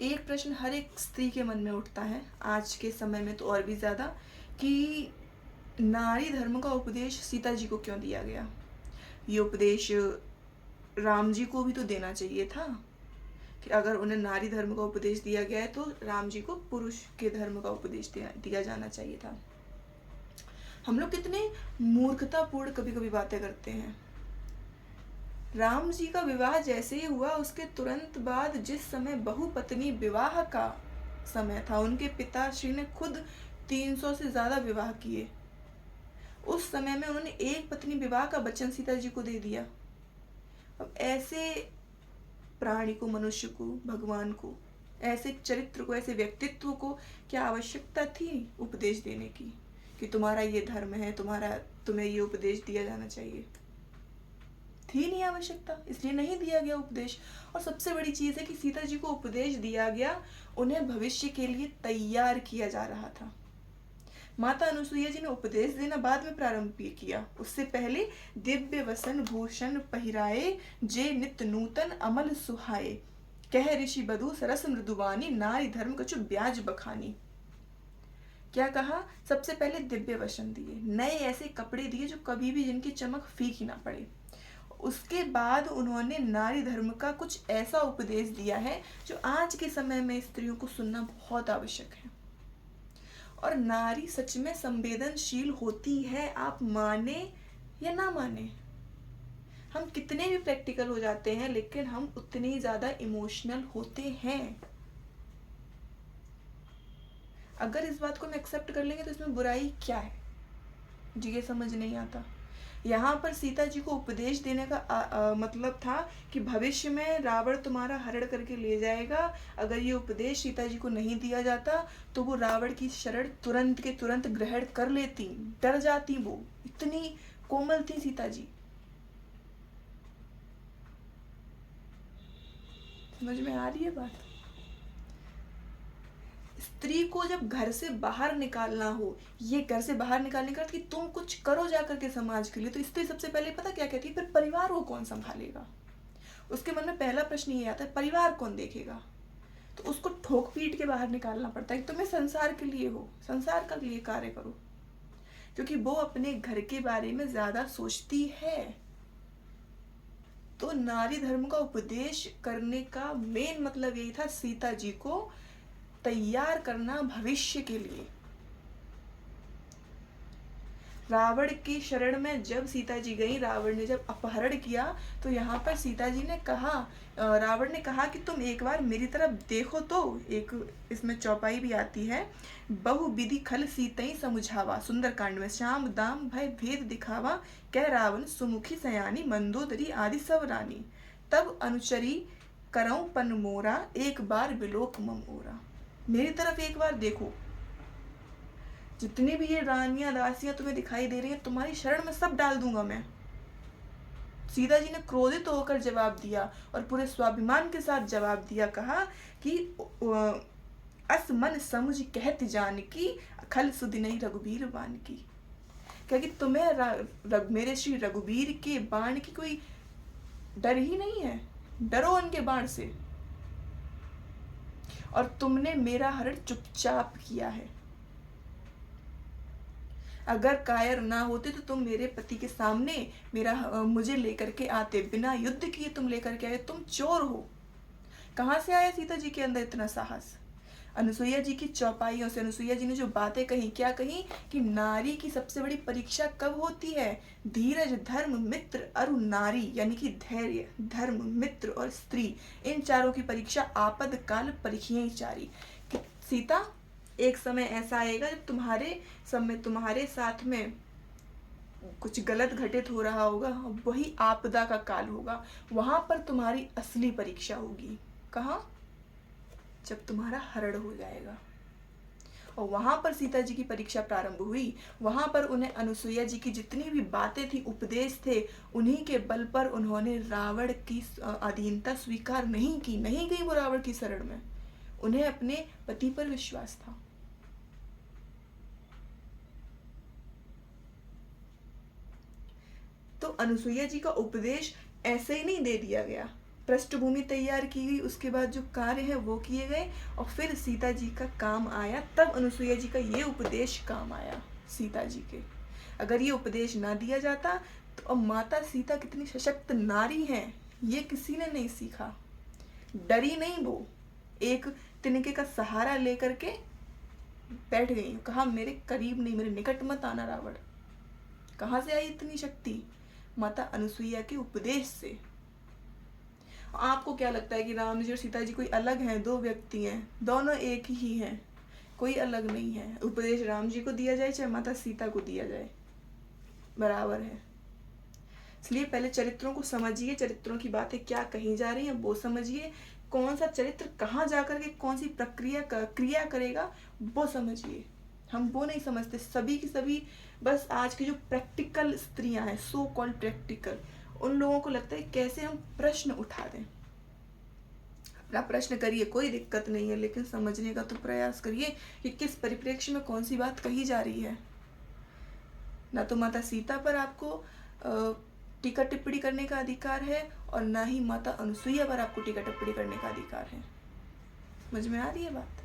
एक प्रश्न हर एक स्त्री के मन में उठता है, आज के समय में तो और भी ज़्यादा, कि नारी धर्म का उपदेश सीता जी को क्यों दिया गया। ये उपदेश राम जी को भी तो देना चाहिए था, कि अगर उन्हें नारी धर्म का उपदेश दिया गया है तो राम जी को पुरुष के धर्म का उपदेश दिया जाना चाहिए था। हम लोग कितने मूर्खतापूर्ण कभी कभी बातें करते हैं। राम जी का विवाह जैसे ही हुआ, उसके तुरंत बाद जिस समय बहुपत्नी विवाह का समय था, उनके पिताश्री ने खुद 300 से ज़्यादा विवाह किए। उस समय में उन्होंने एक पत्नी विवाह का वचन सीता जी को दे दिया। अब ऐसे प्राणी को, मनुष्य को, भगवान को, ऐसे चरित्र को, ऐसे व्यक्तित्व को क्या आवश्यकता थी उपदेश देने की, कि तुम्हारा ये धर्म है, तुम्हें ये उपदेश दिया जाना चाहिए। थी नहीं आवश्यकता, इसलिए नहीं दिया गया उपदेश। और सबसे बड़ी चीज़ है कि सीता जी को उपदेश दिया गया, उन्हें भविष्य के लिए तैयार किया जा रहा था। माता अनुसुईया जी ने उपदेश देना बाद में प्रारंभ किया, उससे पहले दिव्य वसन भूषण पहिराए, जे नित नूतन अमल सुहाए, कह ऋषि बधु सरस मृदुवानी, नारी धर्म कछु ब्याज बखानी। क्या कहा? सबसे पहले दिव्य वसन दिए, नए ऐसे कपड़े दिए जो कभी भी जिनकी चमक फीकी ना पड़े। उसके बाद उन्होंने नारी धर्म का कुछ ऐसा उपदेश दिया है जो आज के समय में स्त्रियों को सुनना बहुत आवश्यक है। और नारी सच में संवेदनशील होती है, आप माने या ना माने। हम कितने भी प्रैक्टिकल हो जाते हैं, लेकिन हम उतने ही ज़्यादा इमोशनल होते हैं। अगर इस बात को हम एक्सेप्ट कर लेंगे तो इसमें बुराई क्या है, जी ये समझ नहीं आता। यहाँ पर सीता जी को उपदेश देने का मतलब था कि भविष्य में रावण तुम्हारा हरण करके ले जाएगा। अगर ये उपदेश सीता जी को नहीं दिया जाता तो वो रावण की शरण तुरंत के तुरंत ग्रहण कर लेती, डर जाती। वो इतनी कोमल थी सीता जी। समझ में आ रही है बात? स्त्री को जब घर से बाहर निकालना हो, ये घर से बाहर निकालने का कि तुम कुछ करो जाकर के समाज के लिए, तो स्त्री सबसे पहले पता क्या कहती है? फिर परिवार को कौन संभालेगा? उसके मन में पहला प्रश्न ये आता है, परिवार कौन देखेगा? तो उसको ठोक पीट के बाहर निकालना पड़ता है कि तुम्हें संसार के लिए हो, संसार का लिए कार्य करो, क्योंकि वो अपने घर के बारे में ज्यादा सोचती है। तो नारी धर्म का उपदेश करने का मेन मतलब यही था, सीता जी को तैयार करना भविष्य के लिए। रावण की शरण में जब सीता जी गई, रावण ने जब अपहरण किया, तो यहाँ पर सीता जी ने कहा, रावण ने कहा कि तुम एक बार मेरी तरफ देखो तो। एक इसमें चौपाई भी आती है, बहु विधि खल सीतई समुझावा, सुंदरकांड में, श्याम दाम भय भेद दिखावा, कह रावण सुमुखी सयानी, मंदोदरी आदि सब रानी, तब अनुचरी करऊं पन मोरा, एक बार बिलोक मम ओरा। मेरी तरफ एक बार देखो, जितनी भी ये रानियां दासियां तुम्हें दिखाई दे रही हैं, तुम्हारी शरण में सब डाल दूंगा मैं। सीता जी ने क्रोधित होकर जवाब दिया और पूरे स्वाभिमान के साथ जवाब दिया, कहा कि अस मन समुझ कहत जान की, खल सुध नहीं रघुबीर बान की। क्या कि तुम्हें मेरे श्री रघुबीर के बाण की कोई डर ही नहीं है? डरो उनके बाण से। और तुमने मेरा हरण चुपचाप किया है। अगर कायर ना होते तो तुम मेरे पति के सामने मुझे लेकर के आते, बिना युद्ध किए तुम लेकर के आए, तुम चोर हो। कहाँ से आया सीता जी के अंदर इतना साहस? अनुसुईया जी की चौपाइयों से। अनुसुईया जी ने जो बातें कही, क्या कही? कि नारी की सबसे बड़ी परीक्षा कब होती है? धीरज, धर्म, मित्र और नारी, यानी कि धैर्य, धर्म, मित्र और स्त्री, इन चारों की परीक्षा आपद काल परीक्षियां चारी। कि सीता, एक समय ऐसा आएगा जब तुम्हारे साथ में कुछ गलत घटित हो रहा होगा, वही आपदा का काल होगा। वहां पर तुम्हारी असली परीक्षा होगी। कहाँ? जब तुम्हारा हरण हो जाएगा। और वहां पर सीता जी की परीक्षा प्रारंभ हुई। वहां पर उन्हें अनुसुईया जी की जितनी भी बातें थी, उपदेश थे, उन्हीं के बल पर उन्होंने रावण की अधीनता स्वीकार नहीं की, नहीं गई वो रावण की शरण में। उन्हें अपने पति पर विश्वास था। तो अनुसुईया जी का उपदेश ऐसे ही नहीं दे दिया गया, पृष्ठभूमि तैयार की गई, उसके बाद जो कार्य है वो किए गए, और फिर सीता जी का काम आया, तब अनुसुईया जी का ये उपदेश काम आया सीता जी के। अगर ये उपदेश ना दिया जाता तो अब माता सीता कितनी सशक्त नारी हैं ये किसी ने नहीं सीखा। डरी नहीं वो, एक तिनके का सहारा लेकर के बैठ गई, कहा मेरे करीब नहीं, मेरे निकट मत आना रावण। कहाँ से आई इतनी शक्ति? माता अनुसुईया के उपदेश से। आपको क्या लगता है कि राम जी और सीता जी कोई अलग हैं? दो व्यक्ति हैं, दोनों एक ही हैं, कोई अलग नहीं है। उपदेश राम जी को दिया जाए चाहे माता सीता को दिया जाए, बराबर है। इसलिए पहले चरित्रों को समझिए, चरित्रों की बातें क्या कही जा रही हैं वो समझिए, कौन सा चरित्र कहाँ जाकर के कौन सी क्रिया करेगा वो समझिए। हम वो नहीं समझते, सभी की सभी बस आज की जो प्रैक्टिकल स्त्रियां हैं, सो कॉल्ड प्रैक्टिकल, उन लोगों को लगता है कैसे हम प्रश्न उठा दें। अपना प्रश्न करिए, कोई दिक्कत नहीं है, लेकिन समझने का तो प्रयास करिए कि किस परिप्रेक्ष्य में कौन सी बात कही जा रही है। ना तो माता सीता पर आपको टीका टिप्पणी करने का अधिकार है, और ना ही माता अनुसुईया पर आपको टीका टिप्पणी करने का अधिकार है। समझ में आ रही है बात?